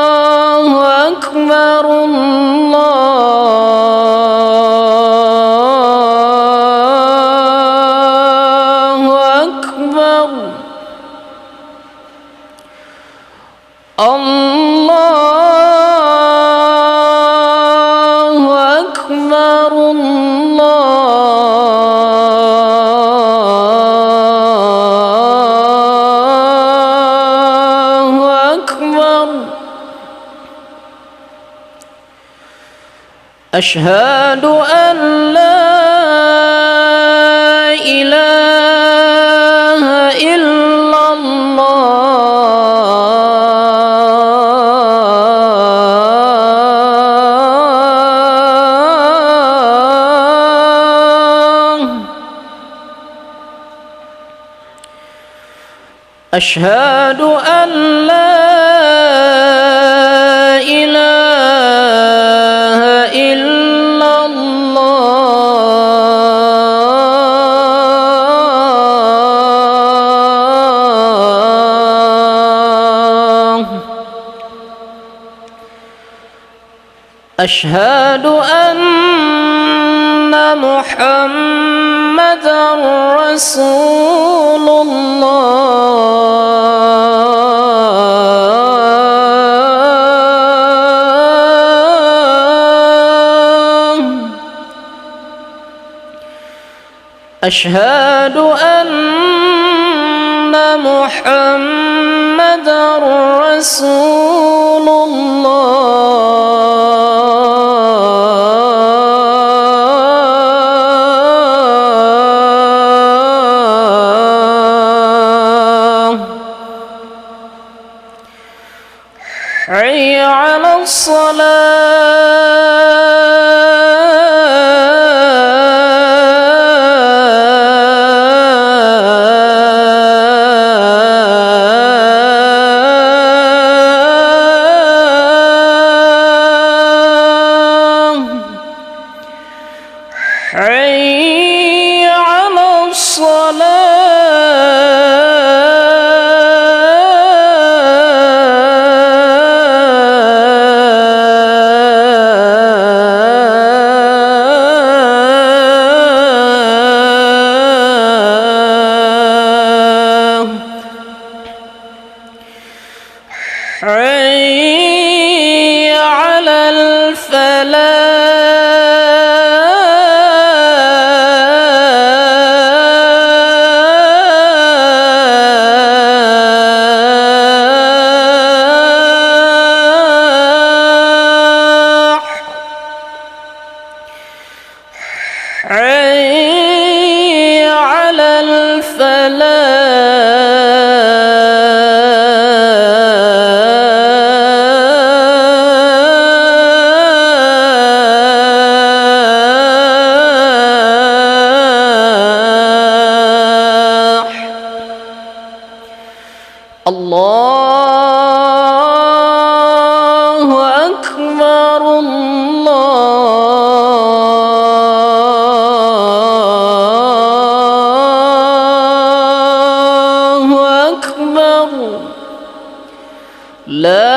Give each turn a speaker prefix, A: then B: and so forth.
A: الله أكبر الله أكبر الله أكبر الله أكبر أشهد أن لا إله إلا الله أشهد أن لا إله إلا الله أشهد أن محمدًا رسول الله أشهد أن محمدًا رسول الله حي على الصلاة حي على الصلاة حي على الفلاح حي على الفلاح الله أكبر الله أكبر لا